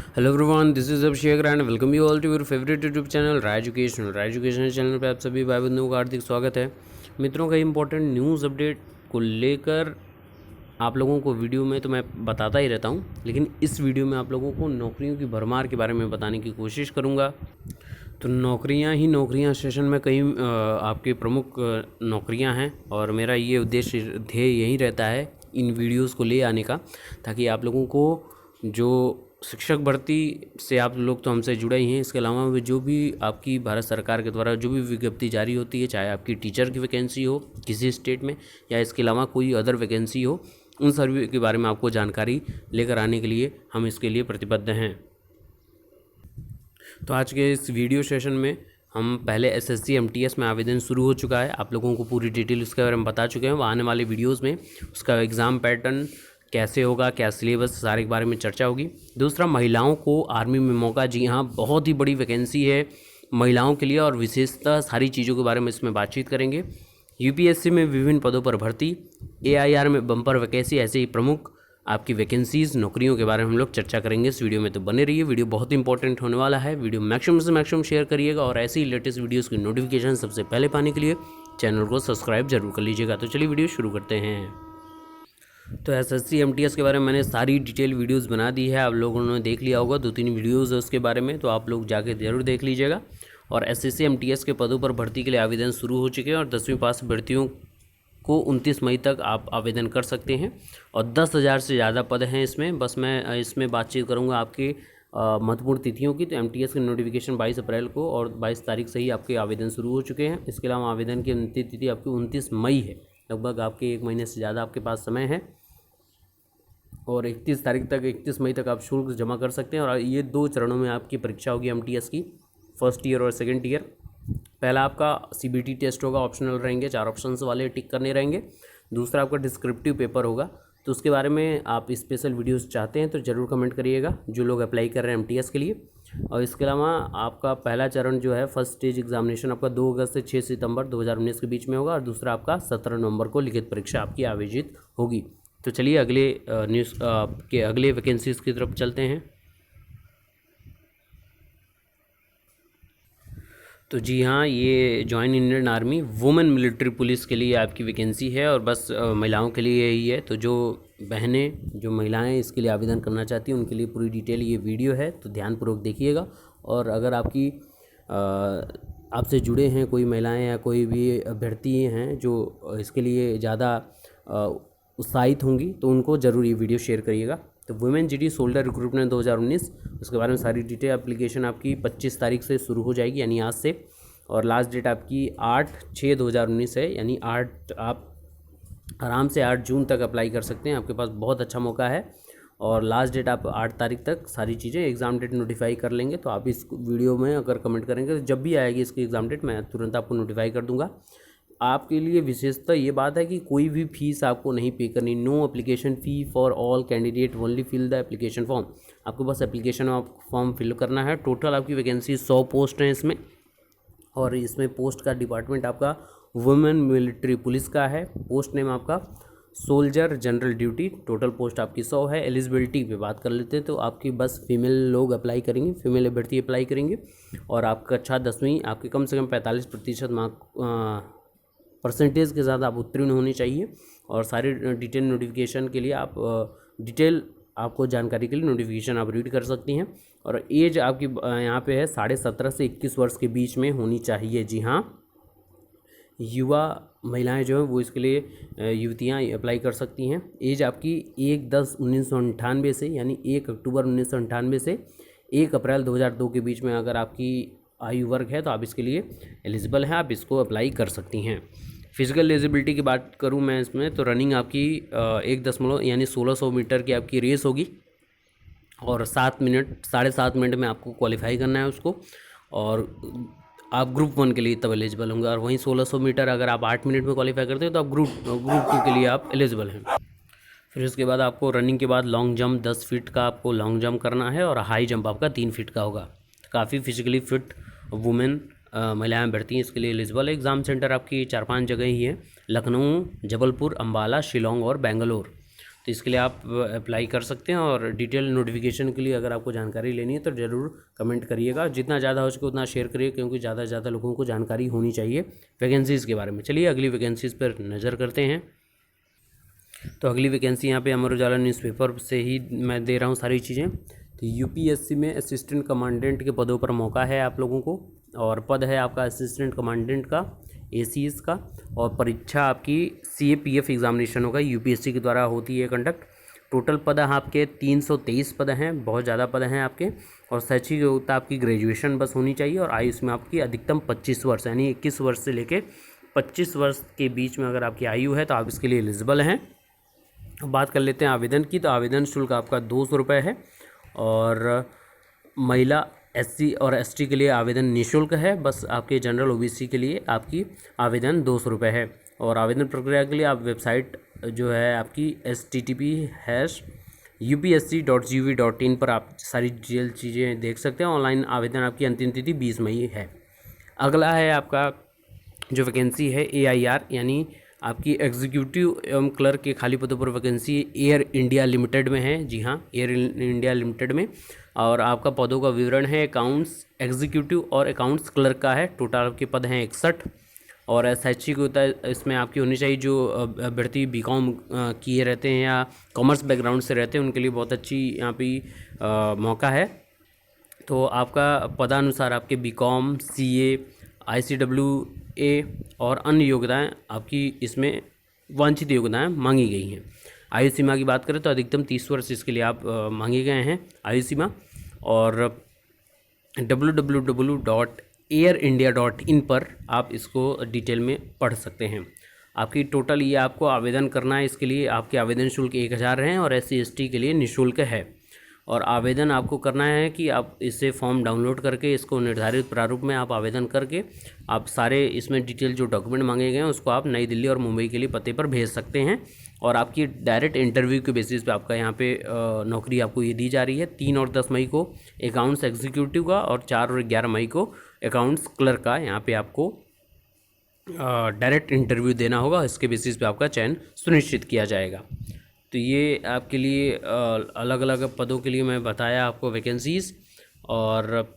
Hello everyone, this is Abhishek and welcome you all to your favourite YouTube channel Rai educational channel पर आप सभी भाई बंधुओं का हार्दिक स्वागत है। मित्रों, का इंपॉर्टेंट न्यूज़ अपडेट को लेकर आप लोगों को वीडियो में तो मैं बताता ही रहता हूं, लेकिन इस वीडियो में आप लोगों को नौकरियों की भरमार के बारे में बताने की कोशिश करूंगा। तो नौकरियां सेशन में कई आपके प्रमुख नौकरियां हैं और मेरा ये उद्देश्य ध्येय यही रहता है इन वीडियोज़ को ले आने का, ताकि आप लोगों को जो शिक्षक भर्ती से आप लोग तो हमसे जुड़े ही हैं, इसके अलावा भी जो भी आपकी भारत सरकार के द्वारा जो भी विज्ञप्ति जारी होती है, चाहे आपकी टीचर की वैकेंसी हो किसी स्टेट में या इसके अलावा कोई अदर वैकेंसी हो, उन सभी के बारे में आपको जानकारी लेकर आने के लिए हम इसके लिए प्रतिबद्ध हैं। तो आज के इस वीडियो सेशन में हम पहले एसएससी एमटीएस में आवेदन शुरू हो चुका है, आप लोगों को पूरी डिटेल उसके बारे में बता चुके हैं। आने वाले वीडियोज़ में उसका एग्ज़ाम पैटर्न कैसे होगा, क्या सिलेबस, सारे के बारे में चर्चा होगी। दूसरा, महिलाओं को आर्मी में मौका, जी हाँ, बहुत ही बड़ी वैकेंसी है महिलाओं के लिए और विशेषतः सारी चीज़ों के बारे में इसमें बातचीत करेंगे। यूपीएससी में विभिन्न पदों पर भर्ती, एआईआर में बम्पर वैकेंसी, ऐसे ही प्रमुख आपकी वैकेंसीज़, नौकरियों के बारे में हम लोग चर्चा करेंगे इस वीडियो में। तो बने रहिए, वीडियो बहुत इंपॉर्टेंट होने वाला है। वीडियो मैक्सिमम से मैक्सिमम शेयर करिएगा और ऐसी ही लेटेस्ट वीडियोज़ की नोटिफिकेशन सबसे पहले पाने के लिए चैनल को सब्सक्राइब जरूर कर लीजिएगा। तो चलिए वीडियो शुरू करते हैं। तो एसएससी एमटीएस के बारे में मैंने सारी डिटेल वीडियोस बना दी है, आप लोगों ने देख लिया होगा, 2-3 वीडियोस है उसके बारे में, तो आप लोग जाके ज़रूर देख लीजिएगा। और एसएससी एमटीएस के पदों पर भर्ती के लिए आवेदन शुरू हो चुके हैं और 10वीं पास अभ्यर्थियों को 29 मई तक आप आवेदन कर सकते हैं और 10,000 से ज़्यादा पद हैं इसमें। बस मैं इसमें बातचीत करूँगा आपके महत्वपूर्ण तिथियों की। तो एमटीएस की नोटिफिकेशन 22 अप्रैल को और 22 तारीख से ही आपके आवेदन शुरू हो चुके हैं। इसके अलावा आवेदन की अंतिम तिथि आपकी 29 मई है, लगभग आपके 1 महीने से ज़्यादा आपके पास समय है और 31 तारीख तक, 31 मई तक आप शुल्क जमा कर सकते हैं। और ये 2 चरणों में आपकी परीक्षा होगी एमटीएस की, फर्स्ट ईयर और सेकंड ईयर। पहला आपका सीबीटी टेस्ट होगा, ऑप्शनल रहेंगे, 4 ऑप्शंस वाले टिक करने रहेंगे। दूसरा आपका डिस्क्रिप्टिव पेपर होगा। तो उसके बारे में आप स्पेशल वीडियोस चाहते हैं तो ज़रूर कमेंट करिएगा, जो लोग अप्लाई कर रहे हैं एमटीएस के लिए। और इसके अलावा आपका पहला चरण जो है, फर्स्ट स्टेज एग्जामिनेशन, आपका 2 अगस्त से 6 सितंबर 2019 के बीच में होगा और दूसरा आपका 17 नवंबर को लिखित परीक्षा आपकी आयोजित होगी। तो चलिए अगले न्यूज़ के अगले वैकेंसीज़ की तरफ चलते हैं। तो जी हाँ, ये join Indian army women military police के लिए आपकी वैकेंसी है और बस महिलाओं के लिए यही है। तो जो बहनें, जो महिलाएं इसके लिए आवेदन करना चाहती हैं, उनके लिए पूरी डिटेल ये वीडियो है, तो ध्यानपूर्वक देखिएगा। और अगर आपकी आपसे जुड़े हैं कोई महिलाएं या कोई भी अभ्यर्थी हैं जो इसके लिए ज़्यादा उत्साहित होंगी, तो उनको ज़रूर ये वीडियो शेयर करिएगा। तो वुमेन जीडी सोल्डर रिक्रूटमेंट 2019, उसके बारे में सारी डिटेल। एप्लीकेशन आपकी 25 तारीख से शुरू हो जाएगी, यानी आज से, और लास्ट डेट आपकी 8/6/2019 है, यानी 8, आप आराम से 8 जून तक अप्लाई कर सकते हैं। आपके पास बहुत अच्छा मौका है और लास्ट डेट आप 8 तारीख तक सारी चीज़ें, एग्ज़ाम डेट नोटिफाई कर लेंगे। तो आप इस वीडियो में अगर कमेंट करेंगे तो जब भी आएगी इसकी एग्ज़ाम डेट, मैं तुरंत आपको नोटिफाई कर दूँगा। आपके लिए विशेषता ये बात है कि कोई भी फीस आपको नहीं पे करनी। No application fee for all candidate, only fill the application form. आपको बस एप्लीकेशन फॉर्म फिल करना है। टोटल आपकी वैकेंसी 100 पोस्ट हैं इसमें, और इसमें पोस्ट का डिपार्टमेंट आपका वुमेन मिलिट्री पुलिस का है। पोस्ट नेम आपका soldier general duty. Total post आपकी 100 है। एलिजिबिलिटी पे बात कर लेते हैं, तो आपकी बस फीमेल लोग अप्लाई करेंगे, फीमेल अभ्यर्थी अप्लाई करेंगे और आपका अच्छा 10वीं, आपके कम से कम 45% मार्क परसेंटेज के साथ आप उत्तीर्ण होनी चाहिए। और सारी डिटेल नोटिफिकेशन के लिए आप डिटेल आपको जानकारी के लिए नोटिफिकेशन आप रीड कर सकती हैं। और एज आपकी यहाँ पे है 17.5 से 21 वर्ष के बीच में होनी चाहिए। जी हाँ, युवा महिलाएं जो हैं वो इसके लिए, युवतियाँ अप्लाई कर सकती हैं। एज आपकी 1/10/1998 से, यानी 1 अक्टूबर 1998 से 1 अप्रैल 2002 के बीच में अगर आपकी आयु वर्ग है तो आप इसके लिए एलिजिबल हैं, आप इसको अप्लाई कर सकती हैं। फिजिकल एलिजिबिलिटी की बात करूं मैं इसमें, तो रनिंग आपकी 1 यानी 1600 मीटर की आपकी रेस होगी और 7 मिनट में आपको क्वालिफाई करना है उसको, और आप ग्रुप 1 के लिए तब एलिजिबल होंगे। और वहीं 1600 मीटर अगर आप 8 मिनट में क्वालिफाई करते हो तो आप ग्रुप 2 के लिए आप एलिजिबल हैं। फिर उसके बाद आपको रनिंग के बाद लॉन्ग जंप 10 फीट का आपको लॉन्ग जंप करना है और हाई जंप आपका 3 फीट का होगा। काफ़ी फिजिकली फिट वुमेन महिलाएं भर्ती हैं इसके लिए एलिजिबल है। एग्ज़ाम सेंटर आपकी 4-5 जगह ही है, लखनऊ, जबलपुर, अम्बाला, शिलोंग और बेंगलोर। तो इसके लिए आप अप्लाई कर सकते हैं। और डिटेल नोटिफिकेशन के लिए अगर आपको जानकारी लेनी है तो ज़रूर कमेंट करिएगा, जितना ज़्यादा हो सके उतना शेयर करिए, क्योंकि ज़्यादा से ज़्यादा लोगों को जानकारी होनी चाहिए वैकेंसीज़ के बारे में। चलिए अगली वैकेंसीज़ पर नज़र करते हैं। तो अगली वैकेंसी यहाँ पे अमर उजाला न्यूज़पेपर से ही मैं दे रहा हूँ सारी चीज़ें। तो यूपीएससी में असिस्टेंट कमांडेंट के पदों पर मौका है आप लोगों को, और पद है आपका असिस्टेंट कमांडेंट का, एसीएस का, और परीक्षा आपकी सीएपीएफ एग्जामिनेशन होगा, यूपीएससी के द्वारा होती है कंडक्ट। टोटल पद आपके 323 पद हैं, बहुत ज़्यादा पद हैं आपके। और शैक्षिक योग्यता आपकी ग्रेजुएशन बस होनी चाहिए, और आयु इसमें आपकी अधिकतम 25 वर्ष, यानी 21 वर्ष से लेकर 25 वर्ष के बीच में अगर आपकी आयु है तो आप इसके लिए एलिजिबल हैं। बात कर लेते हैं आवेदन की। तो आवेदन शुल्क आपका 200 रुपये है, और महिला एससी और एसटी के लिए आवेदन निःशुल्क है। बस आपके जनरल ओबीसी के लिए आपकी आवेदन 200 रुपये है। और आवेदन प्रक्रिया के लिए आप वेबसाइट जो है आपकी http://upsc.gov.in पर आप सारी डिटेल चीज़ें देख सकते हैं। ऑनलाइन आवेदन आपकी अंतिम तिथि 20 मई है। अगला है आपका जो वैकेंसी है AIR, यानी आपकी एग्जीक्यूटिव एवं क्लर्क के खाली पदों पर वैकेंसी एयर इंडिया लिमिटेड में है। जी हाँ, एयर इंडिया लिमिटेड में। और आपका पदों का विवरण है अकाउंट्स एग्जीक्यूटिव और अकाउंट्स क्लर्क का है। टोटल आपके पद हैं 61। और शैक्षिक होता है इसमें आपकी होनी चाहिए, जो अभ्यर्थी बीकॉम किए रहते हैं या कॉमर्स बैकग्राउंड से रहते हैं उनके लिए बहुत अच्छी यहाँ पे मौका है। तो आपका पदानुसार आपके बीकॉम, CA, ICWA और अन्य योग्यताएं आपकी इसमें वांछित योग्यताएं मांगी गई हैं। आयु सीमा की बात करें तो अधिकतम 30 वर्ष इसके लिए आप मांगे गए हैं आयु सीमा। और www.airindia.in पर आप इसको डिटेल में पढ़ सकते हैं। आपकी टोटल ये आपको आवेदन करना है, इसके लिए आपके आवेदन शुल्क 1000 हैं, और SC ST के लिए निःशुल्क है। और आवेदन आपको करना है कि आप इससे फॉर्म डाउनलोड करके इसको निर्धारित प्रारूप में आप आवेदन करके आप सारे इसमें डिटेल जो डॉक्यूमेंट मांगे गए हैं उसको आप नई दिल्ली और मुंबई के लिए पते पर भेज सकते हैं। और आपकी डायरेक्ट इंटरव्यू के बेसिस पे आपका यहाँ पे नौकरी आपको ये दी जा रही है। 3 और 10 मई को अकाउंट्स एग्जीक्यूटिव का, और 4 और 11 मई को अकाउंट्स क्लर्क का यहाँ पे आपको डायरेक्ट इंटरव्यू देना होगा। इसके बेसिस पे आपका चयन सुनिश्चित किया जाएगा। तो ये आपके लिए अलग अलग पदों के लिए मैं बताया आपको वैकेंसीज़। और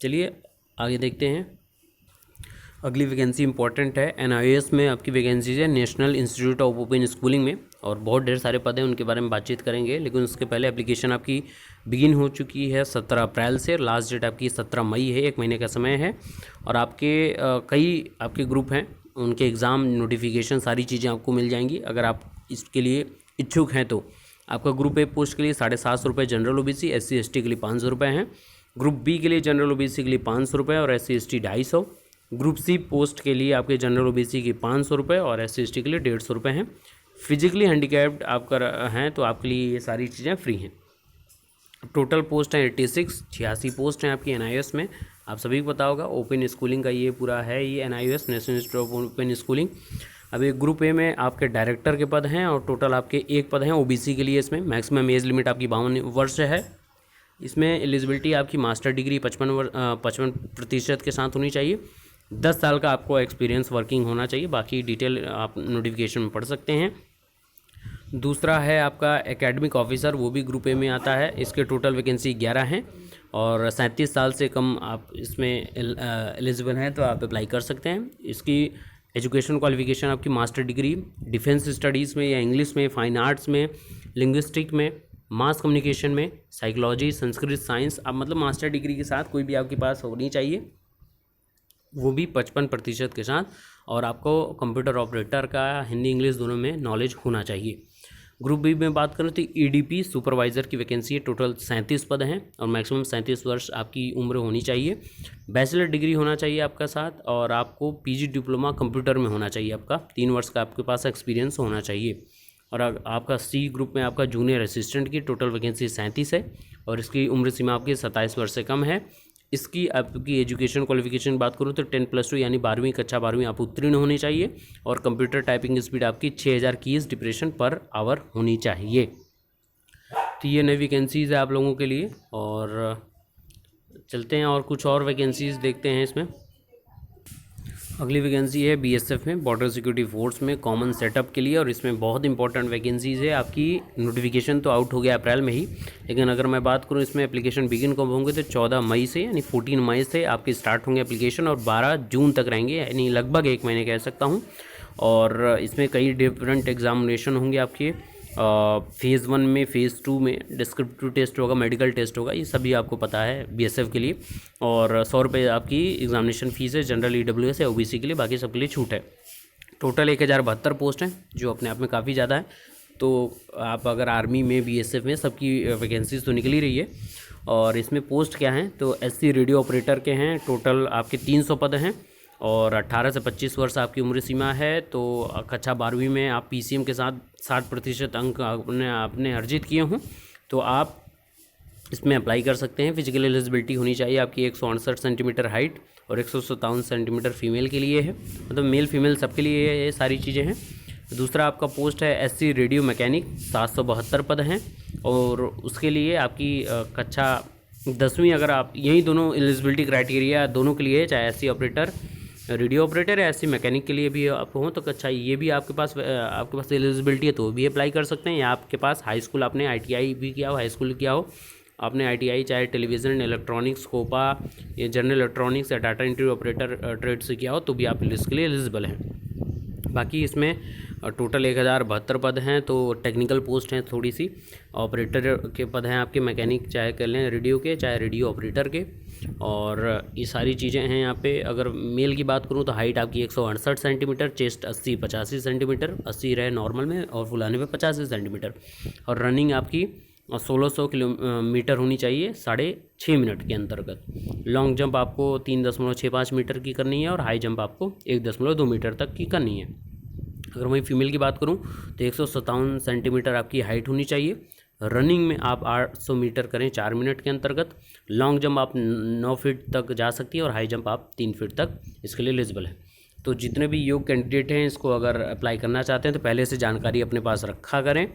चलिए आगे देखते हैं। अगली वैकेंसी इंपॉर्टेंट है, NIOS में आपकी वैकेंसीज है, national institute of open schooling में। और बहुत ढेर सारे पद हैं, उनके बारे में बातचीत करेंगे। लेकिन उसके पहले एप्लीकेशन आपकी बिगिन हो चुकी है 17 अप्रैल से। लास्ट डेट आपकी 17 मई है, 1 महीने का समय है। और आपके कई आपके ग्रुप हैं, उनके एग्ज़ाम नोटिफिकेशन सारी चीज़ें आपको मिल जाएंगी। अगर आप इसके लिए इच्छुक हैं तो आपका ग्रुप A पोस्ट के लिए 750 रुपये जनरल OBC, SC ST के लिए 500 रुपये हैं। ग्रुप B के लिए जनरल OBC के लिए 500 रुपये और SC ST 250। Group C post के लिए आपके जनरल OBC की 500 रुपये और SC ST के लिए 150 रुपये हैं। फिजिकली हैंडीकैप्ड आपका हैं तो आपके लिए ये सारी चीज़ें फ्री हैं। टोटल पोस्ट हैं 86 पोस्ट हैं आपकी NIOS में। आप सभी को पता होगा ओपन स्कूलिंग का ये पूरा है, ये NIOS national institute of open schooling. अब एक ग्रुप A में आपके डायरेक्टर के पद हैं और टोटल आपके 1 पद हैं OBC के लिए। इसमें मैक्सिमम एज लिमिट आपकी 52 वर्ष है। इसमें एलिजिबिलिटी आपकी मास्टर डिग्री 55% के साथ होनी चाहिए। 10 साल का आपको एक्सपीरियंस वर्किंग होना चाहिए। बाकी डिटेल आप नोटिफिकेशन में पढ़ सकते हैं। दूसरा है आपका एकेडमिक ऑफिसर, वो भी ग्रुप A में आता है। इसके टोटल वैकेंसी 11 हैं और 37 साल से कम आप इसमें एलिजिबल हैं तो आप अप्लाई कर सकते हैं। इसकी एजुकेशन क्वालिफिकेशन आपकी मास्टर डिग्री डिफेंस स्टडीज़ में या इंग्लिश में, फाइन आर्ट्स में, लिंग्विस्टिक में, मास कम्युनिकेशन में, साइकोलॉजी, संस्कृत, साइंस, अब मतलब मास्टर डिग्री के साथ कोई भी आपके पास होनी चाहिए, वो भी 55% के साथ। और आपको कंप्यूटर ऑपरेटर का हिंदी इंग्लिश दोनों में नॉलेज होना चाहिए। ग्रुप B में बात करें तो EDP सुपरवाइज़र की वैकेंसी है। टोटल 37 पद हैं और मैक्सिमम 37 वर्ष आपकी उम्र होनी चाहिए। बैचलर डिग्री होना चाहिए आपका साथ, और आपको PG डिप्लोमा कंप्यूटर में होना चाहिए। आपका 3 वर्ष का आपके पास एक्सपीरियंस होना चाहिए। और आपका C ग्रुप में आपका जूनियर असिस्टेंट की टोटल वैकेंसी 37 है और इसकी उम्र सीमा आपकी 27 वर्ष से कम है। इसकी आपकी एजुकेशन क्वालिफिकेशन बात करूँ तो 10+2 यानी 12वीं कक्षा 12वीं आप उत्तीर्ण होनी चाहिए। और कंप्यूटर टाइपिंग स्पीड आपकी 6000 कीज डिप्रेशन पर आवर होनी चाहिए। तो ये नई वैकेंसीज़ है आप लोगों के लिए। और चलते हैं और कुछ और वैकेंसीज़ देखते हैं इसमें। अगली वैकेंसी है बीएसएफ में, बॉर्डर सिक्योरिटी फोर्स में, कॉमन सेटअप के लिए। और इसमें बहुत इंपॉर्टेंट वैकेंसीज़ है। आपकी नोटिफिकेशन तो आउट हो गया अप्रैल में ही, लेकिन अगर मैं बात करूँ इसमें एप्लीकेशन बिगिन कब होंगे तो 14 मई से, यानी 14 मई से आपकी स्टार्ट होंगे एप्लीकेशन और 12 जून तक रहेंगे, यानी लगभग 1 महीने कह सकता हूँ। और इसमें कई डिफरेंट एग्जामिनेशन होंगे आपके। फेज़ 1 में, फेज़ 2 में डिस्क्रिप्टिव टेस्ट होगा, मेडिकल टेस्ट होगा, ये सभी आपको पता है बीएसएफ के लिए। और 100 रुपये आपकी एग्जामिनेशन फ़ीस है, जनरल ईडब्ल्यूएस है, ओबीसी के लिए, बाकी सबके लिए छूट है। टोटल 1072 पोस्ट हैं, जो अपने आप में काफ़ी ज़्यादा है। तो आप अगर आर्मी में, बीएसएफ में, सबकी वैकेंसीज तो निकल ही रही है। और इसमें पोस्ट क्या हैं तो एससी रेडियो ऑपरेटर के हैं, टोटल आपके 300 पद हैं। और 18 से 25 वर्ष आपकी उम्र सीमा है। तो कक्षा 12वीं में आप पीसीएम के साथ 60% अंक आपने अर्जित किए हों तो आप इसमें अप्लाई कर सकते हैं। फिजिकल एलिजिबिलिटी होनी चाहिए आपकी 168 सेंटीमीटर हाइट और 157 सेंटीमीटर फीमेल के लिए है, मतलब मेल फीमेल सबके लिए ये सारी चीज़ें हैं। दूसरा आपका पोस्ट है एससी रेडियो मैकेनिक, 772 पद हैं। और उसके लिए आपकी कक्षा 10वीं, अगर आप यही दोनों एलिजिबिलिटी क्राइटेरिया दोनों के लिए, चाहे एससी ऑपरेटर, रेडियो ऑपरेटर या एससी मैकेनिक के लिए भी आप हों तो अच्छा ये भी आपके पास एलिजिबिलिटी है तो भी अप्लाई कर सकते हैं। या आपके पास हाई स्कूल, आपने आईटीआई भी किया हो, हाई स्कूल किया हो, आपने आईटीआई चाहे टेलीविज़न, इलेक्ट्रॉनिक्स, कोपा या जनरल इलेक्ट्रॉनिक्स या डाटा एंट्री ऑपरेटर ट्रेड से किया हो तो भी आप इसके लिए एलिजिबल हैं। बाकी इसमें टोटल 1072 पद हैं। तो टेक्निकल पोस्ट हैं थोड़ी सी, ऑपरेटर के पद हैं आपके, मैकेनिक चाहे कर लें रेडियो के, चाहे रेडियो ऑपरेटर के। और ये सारी चीज़ें हैं यहाँ पे। अगर मेल की बात करूँ तो हाइट आपकी 168 सेंटीमीटर, चेस्ट 80-85 सेंटीमीटर, 80 रहे नॉर्मल में और फुलाने पे 85 सेंटीमीटर। और रनिंग आपकी 1600 किलोमीटर होनी चाहिए 6.5 मिनट के अंतर्गत। लॉन्ग जंप आपको 3.65 मीटर की करनी है और हाई जंप आपको 1.2 मीटर तक की करनी है। अगर वहीं फीमेल की बात करूं तो 157 सेंटीमीटर आपकी हाइट होनी चाहिए। रनिंग में आप 800 मीटर करें 4 मिनट के अंतर्गत। लॉन्ग जंप आप 9 फीट तक जा सकती है और हाई जंप आप 3 फीट तक इसके लिए एलिजिबल है। तो जितने भी योग्य कैंडिडेट हैं इसको अगर अप्लाई करना चाहते हैं तो पहले से जानकारी अपने पास रखा करें।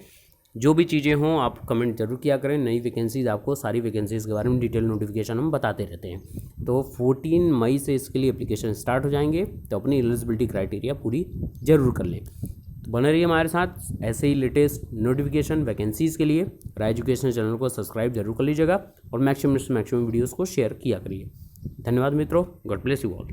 जो भी चीज़ें हों आप कमेंट जरूर किया करें। नई वैकेंसीज़, आपको सारी वैकेंसीज़ के बारे में डिटेल नोटिफिकेशन हम बताते रहते हैं। तो 14 मई से इसके लिए एप्लीकेशन स्टार्ट हो जाएंगे, तो अपनी एलिजिबिलिटी क्राइटेरिया पूरी ज़रूर कर लें। तो बने रहिए हमारे साथ ऐसे ही लेटेस्ट नोटिफिकेशन वैकेंसीज़ के लिए। राय एजुकेशन चैनल को सब्सक्राइब जरूर कर लीजिएगा और मैक्सिमम वीडियोज़ को शेयर किया करिए। धन्यवाद मित्रों, गॉड ब्लेस यू ऑल।